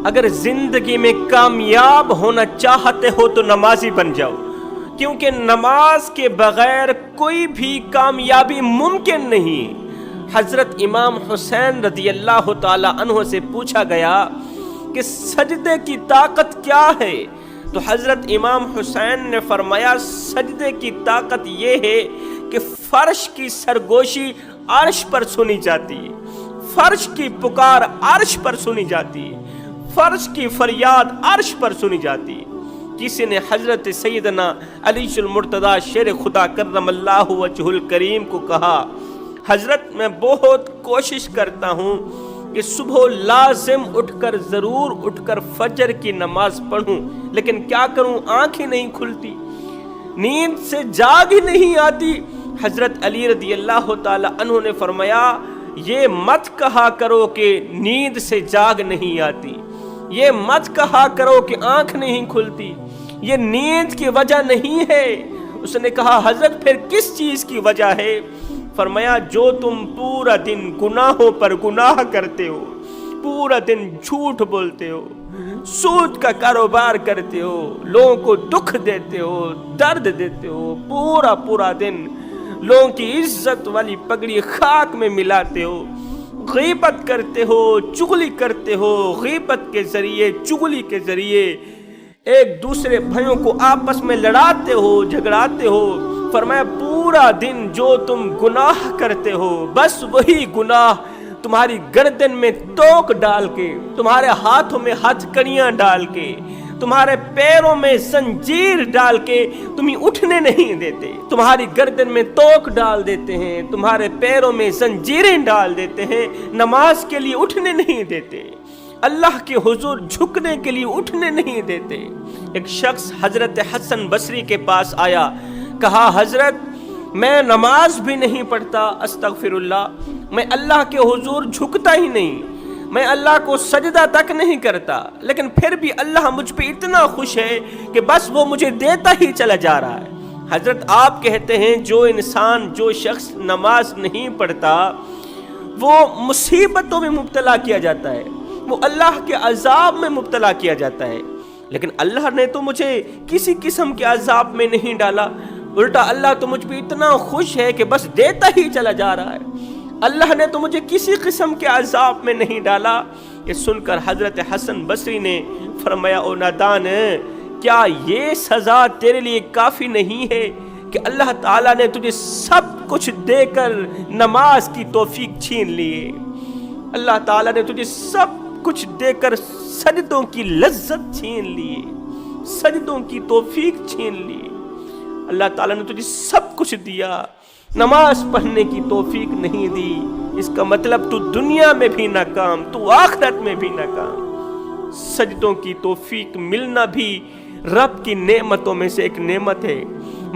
اگر زندگی میں کامیاب ہونا چاہتے ہو تو نمازی بن جاؤ، کیونکہ نماز کے بغیر کوئی بھی کامیابی ممکن نہیں۔ حضرت امام حسین رضی اللہ تعالی عنہ سے پوچھا گیا کہ سجدے کی طاقت کیا ہے، تو حضرت امام حسین نے فرمایا سجدے کی طاقت یہ ہے کہ فرش کی سرگوشی عرش پر سنی جاتی ہے، فرش کی پکار عرش پر سنی جاتی ہے، فرش کی فریاد عرش پر سنی جاتی ہے۔ کسی نے حضرت سیدنا علی المرتضیٰ شیر خدا کرم اللہ وجہ الکریم کو کہا، حضرت میں بہت کوشش کرتا ہوں کہ صبح لازم ضرور اٹھ کر فجر کی نماز پڑھوں، لیکن کیا کروں، آنکھ ہی نہیں کھلتی، نیند سے جاگ ہی نہیں آتی۔ حضرت علی رضی اللہ تعالی عنہ نے فرمایا یہ مت کہا کرو کہ نیند سے جاگ نہیں آتی، یہ مت کہا کرو کہ آنکھ نہیں کھلتی، یہ نیند کی وجہ نہیں ہے۔ اس نے کہا حضرت پھر کس چیز کی وجہ ہے؟ فرمایا جو تم پورا دن گناہوں پر گناہ کرتے ہو، پورا دن جھوٹ بولتے ہو، سود کا کاروبار کرتے ہو، لوگوں کو دکھ دیتے ہو، درد دیتے ہو، پورا دن لوگوں کی عزت والی پگڑی خاک میں ملاتے ہو، غیبت کرتے ہو، چغلی کرتے ہو، غیبت کے ذریعے، چغلی کے ذریعے ایک دوسرے بھائیوں کو آپس میں لڑاتے ہو، جھگڑاتے ہو۔ فرمایا پورا دن جو تم گناہ کرتے ہو، بس وہی گناہ تمہاری گردن میں توق ڈال کے، تمہارے ہاتھوں میں ہتھ کڑیاں ڈال کے، تمہارے پیروں میں زنجیر ڈال کے تمہیں اٹھنے نہیں دیتے، تمہاری گردن میں توق ڈال دیتے ہیں، تمہارے پیروں میں زنجیریں ڈال دیتے ہیں، نماز کے لیے اٹھنے نہیں دیتے، اللہ کے حضور جھکنے کے لیے اٹھنے نہیں دیتے۔ ایک شخص حضرت حسن بصری کے پاس آیا، کہا حضرت میں نماز بھی نہیں پڑھتا، استغفر اللہ، میں اللہ کے حضور جھکتا ہی نہیں، میں اللہ کو سجدہ تک نہیں کرتا، لیکن پھر بھی اللہ مجھ پہ اتنا خوش ہے کہ بس وہ مجھے دیتا ہی چلا جا رہا ہے۔ حضرت آپ کہتے ہیں جو شخص نماز نہیں پڑھتا وہ مصیبتوں میں مبتلا کیا جاتا ہے، وہ اللہ کے عذاب میں مبتلا کیا جاتا ہے، لیکن اللہ نے تو مجھے کسی قسم کے عذاب میں نہیں ڈالا، الٹا اللہ تو مجھ پہ اتنا خوش ہے کہ بس دیتا ہی چلا جا رہا ہے، اللہ نے تو مجھے کسی قسم کے عذاب میں نہیں ڈالا۔ یہ سن کر حضرت حسن بصری نے فرمایا او نادان، کیا یہ سزا تیرے لیے کافی نہیں ہے کہ اللہ تعالیٰ نے تجھے سب کچھ دے کر نماز کی توفیق چھین لی ہے، اللہ تعالیٰ نے تجھے سب کچھ دے کر سجدوں کی لذت چھین لی، سجدوں کی توفیق چھین لی، اللہ تعالیٰ نے تجھے سب کچھ دیا، نماز پڑھنے کی توفیق نہیں دی، اس کا مطلب تو دنیا میں بھی ناکام، تو آخرت میں بھی ناکام۔ سجدوں کی توفیق ملنا بھی رب کی نعمتوں میں سے ایک نعمت ہے،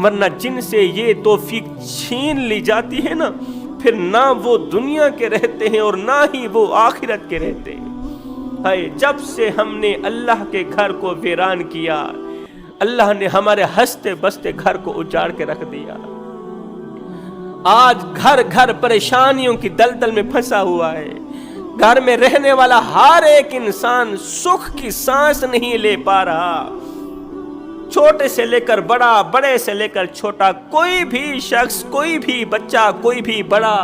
ورنہ جن سے یہ توفیق چھین لی جاتی ہے نا، پھر نہ وہ دنیا کے رہتے ہیں اور نہ ہی وہ آخرت کے رہتے ہیں۔ جب سے ہم نے اللہ کے گھر کو ویران کیا، اللہ نے ہمارے ہنستے بستے گھر کو اجاڑ کے رکھ دیا۔ آج گھر گھر پریشانیوں کی دلدل میں پھنسا ہوا ہے، گھر میں رہنے والا ہر ایک انسان سکھ کی سانس نہیں لے پا رہا، چھوٹے سے لے کر بڑا، بڑے سے لے کر چھوٹا، کوئی بھی شخص، کوئی بھی بچہ، کوئی بھی بڑا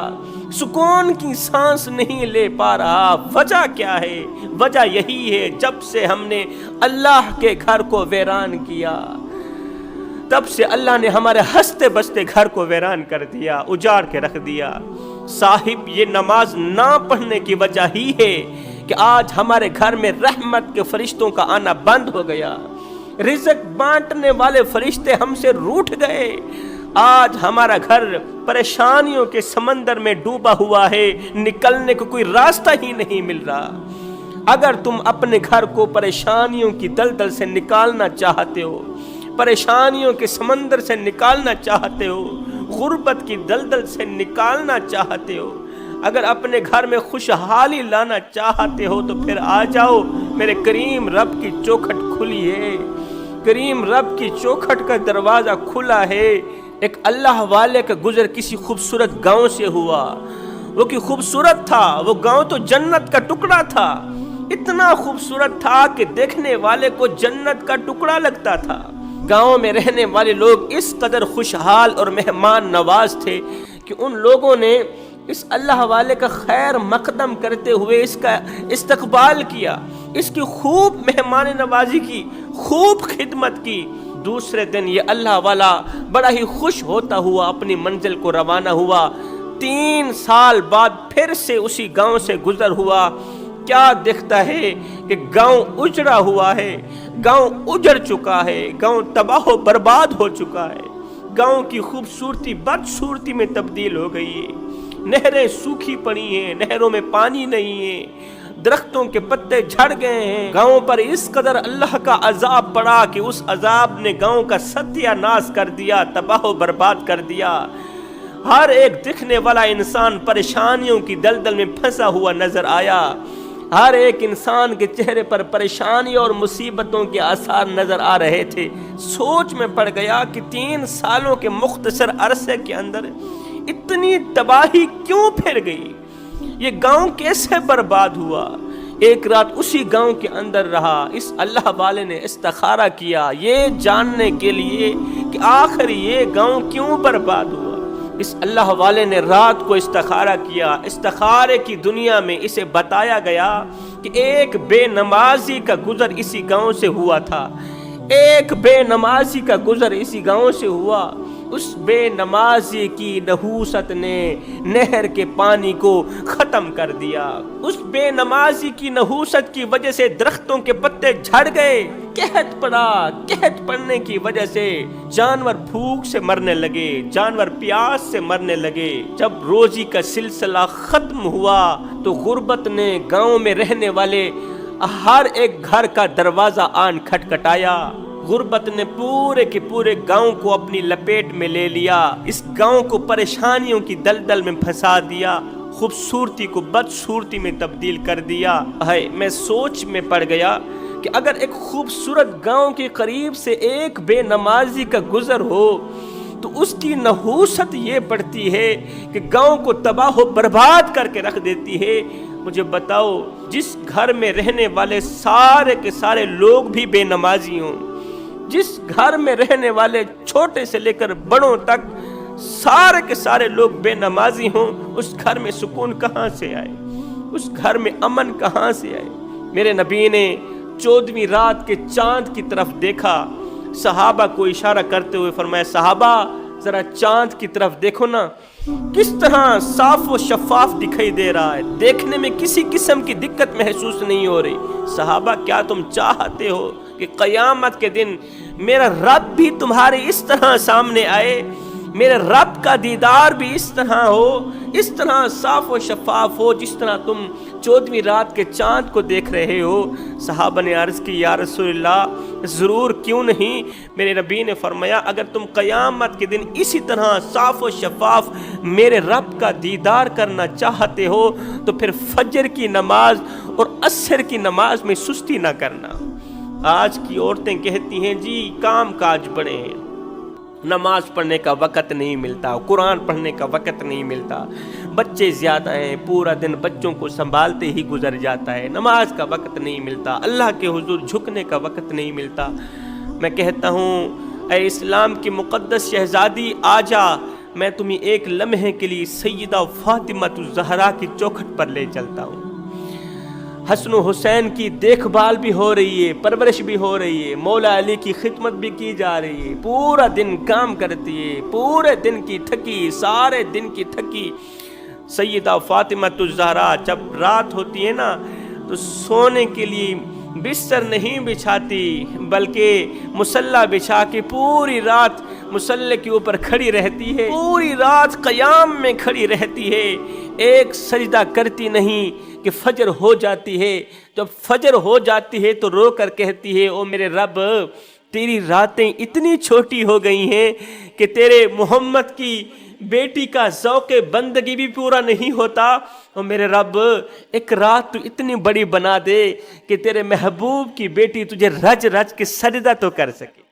سکون کی سانس نہیں لے پا رہا۔ وجہ کیا ہے؟ وجہ یہی ہے جب سے ہم نے اللہ کے گھر کو ویران کیا، تب سے اللہ نے ہمارے ہنستے بستے گھر کو ویران کر دیا، اجاڑ کے رکھ دیا۔ صاحب یہ نماز نہ پڑھنے کی وجہ ہی ہے کہ آج ہمارے گھر میں رحمت کے فرشتوں کا آنا بند ہو گیا، رزق بانٹنے والے فرشتے ہم سے روٹھ گئے، آج ہمارا گھر پریشانیوں کے سمندر میں ڈوبا ہوا ہے، نکلنے کو کوئی راستہ ہی نہیں مل رہا۔ اگر تم اپنے گھر کو پریشانیوں کی دلدل سے نکالنا چاہتے ہو، پریشانیوں کے سمندر سے نکالنا چاہتے ہو، غربت کی دلدل سے نکالنا چاہتے ہو، اگر اپنے گھر میں خوشحالی لانا چاہتے ہو تو پھر آ جاؤ، میرے کریم رب کی چوکھٹ کھلی ہے، کریم رب کی چوکھٹ کا دروازہ کھلا ہے۔ ایک اللہ والے کا گزر کسی خوبصورت گاؤں سے ہوا، وہ کی خوبصورت تھا، وہ گاؤں تو جنت کا ٹکڑا تھا، اتنا خوبصورت تھا کہ دیکھنے والے کو جنت کا ٹکڑا لگتا تھا۔ گاؤں میں رہنے والے لوگ اس قدر خوشحال اور مہمان نواز تھے کہ ان لوگوں نے اس اللہ والے کا خیر مقدم کرتے ہوئے اس کا استقبال کیا، اس کی خوب مہمان نوازی کی، خوب خدمت کی۔ دوسرے دن یہ اللہ والا بڑا ہی خوش ہوتا ہوا اپنی منزل کو روانہ ہوا۔ 3 سال بعد پھر سے اسی گاؤں سے گزر ہوا۔ کیا دیکھتا ہے کہ گاؤں اجڑا ہوا ہے، گاؤں اجڑ چکا ہے، گاؤں تباہ و برباد ہو چکا ہے، گاؤں کی خوبصورتی بدصورتی میں تبدیل ہو گئی ہے، نہریں سوکھی پڑی ہیں، نہروں میں پانی نہیں ہے، درختوں کے پتے جھڑ گئے ہیں، گاؤں پر اس قدر اللہ کا عذاب پڑا کہ اس عذاب نے گاؤں کا ستیہ ناش کر دیا، تباہ و برباد کر دیا۔ ہر ایک دکھنے والا انسان پریشانیوں کی دلدل میں پھنسا ہوا نظر آیا، ہر ایک انسان کے چہرے پر پریشانی اور مصیبتوں کے آثار نظر آ رہے تھے۔ سوچ میں پڑ گیا کہ 3 سالوں کے مختصر عرصے کے اندر اتنی تباہی کیوں پھر گئی، یہ گاؤں کیسے برباد ہوا۔ ایک رات اسی گاؤں کے اندر رہا، اس اللہ والے نے استخارہ کیا یہ جاننے کے لیے کہ آخر یہ گاؤں کیوں برباد ہوا۔ اس اللہ والے نے رات کو استخارہ کیا، استخارے کی دنیا میں اسے بتایا گیا کہ ایک بے نمازی کا گزر اسی گاؤں سے ہوا تھا، ایک بے نمازی کا گزر اسی گاؤں سے ہوا۔ اس بے نمازی کی نحوست نے نہر کے پانی کو ختم کر دیا، اس بے نمازی کی نحوست کی وجہ سے درختوں کے پتے جھڑ گئے، قحط پڑا، قحط پڑنے کی وجہ سے جانور بھوک سے مرنے لگے، جانور پیاس سے مرنے لگے۔ جب روزی کا سلسلہ ختم ہوا تو غربت نے گاؤں میں رہنے والے ہر ایک گھر کا دروازہ آن کھٹکھٹایا۔ غربت نے پورے کے پورے گاؤں کو اپنی لپیٹ میں لے لیا، اس گاؤں کو پریشانیوں کی دلدل میں پھنسا دیا، خوبصورتی کو بدصورتی میں تبدیل کر دیا۔ میں سوچ میں پڑ گیا کہ اگر ایک خوبصورت گاؤں کے قریب سے ایک بے نمازی کا گزر ہو تو اس کی نحوست یہ بڑھتی ہے کہ گاؤں کو تباہ و برباد کر کے رکھ دیتی ہے۔ مجھے بتاؤ، جس گھر میں رہنے والے سارے کے سارے لوگ بھی بے نمازی ہوں، جس گھر میں رہنے والے چھوٹے سے لے کر بڑوں تک سارے کے سارے لوگ بے نمازی ہوں، اس گھر میں سکون کہاں سے آئے، اس گھر میں امن کہاں سے آئے۔ میرے نبی نے 14ویں رات کے چاند کی طرف دیکھا، صحابہ کو اشارہ کرتے ہوئے فرمایا، صحابہ ذرا چاند کی طرف دیکھو نا، کس طرح صاف و شفاف دکھائی دے رہا ہے، دیکھنے میں کسی قسم کی دقت محسوس نہیں ہو رہی۔ صحابہ کیا تم چاہتے ہو کہ قیامت کے دن میرا رب بھی تمہارے اس طرح سامنے آئے، میرے رب کا دیدار بھی اس طرح ہو، اس طرح صاف و شفاف ہو جس طرح تم 14ویں رات کے چاند کو دیکھ رہے ہو؟ صحابہ نے عرض کی، یا رسول اللہ ضرور، کیوں نہیں۔ میرے نبی نے فرمایا، اگر تم قیامت کے دن اسی طرح صاف و شفاف میرے رب کا دیدار کرنا چاہتے ہو تو پھر فجر کی نماز اور عصر کی نماز میں سستی نہ کرنا۔ آج کی عورتیں کہتی ہیں جی کام کاج بڑے ہیں، نماز پڑھنے کا وقت نہیں ملتا، قرآن پڑھنے کا وقت نہیں ملتا، بچے زیادہ ہیں، پورا دن بچوں کو سنبھالتے ہی گزر جاتا ہے، نماز کا وقت نہیں ملتا، اللہ کے حضور جھکنے کا وقت نہیں ملتا۔ میں کہتا ہوں، اے اسلام کی مقدس شہزادی، آجا، میں تمہیں ایک لمحے کے لیے سیدہ فاطمہ الزہرا کی چوکھٹ پر لے چلتا ہوں۔ حسن و حسین کی دیکھ بھال بھی ہو رہی ہے، پرورش بھی ہو رہی ہے، مولا علی کی خدمت بھی کی جا رہی ہے، پورا دن کام کرتی ہے، پورے دن کی تھکی، سارے دن کی تھکی سیدہ فاطمہ الزہرا جب رات ہوتی ہے نا تو سونے کے لیے بستر نہیں بچھاتی بلکہ مصلی بچھا کے پوری رات مصلی کے اوپر کھڑی رہتی ہے، پوری رات قیام میں کھڑی رہتی ہے، ایک سجدہ کرتی نہیں کہ فجر ہو جاتی ہے۔ جب فجر ہو جاتی ہے تو رو کر کہتی ہے، او میرے رب، تیری راتیں اتنی چھوٹی ہو گئی ہیں کہ تیرے محمد کی بیٹی کا ذوق بندگی بھی پورا نہیں ہوتا، اور میرے رب ایک رات تو اتنی بڑی بنا دے کہ تیرے محبوب کی بیٹی تجھے رج رج کے سجدہ تو کر سکے۔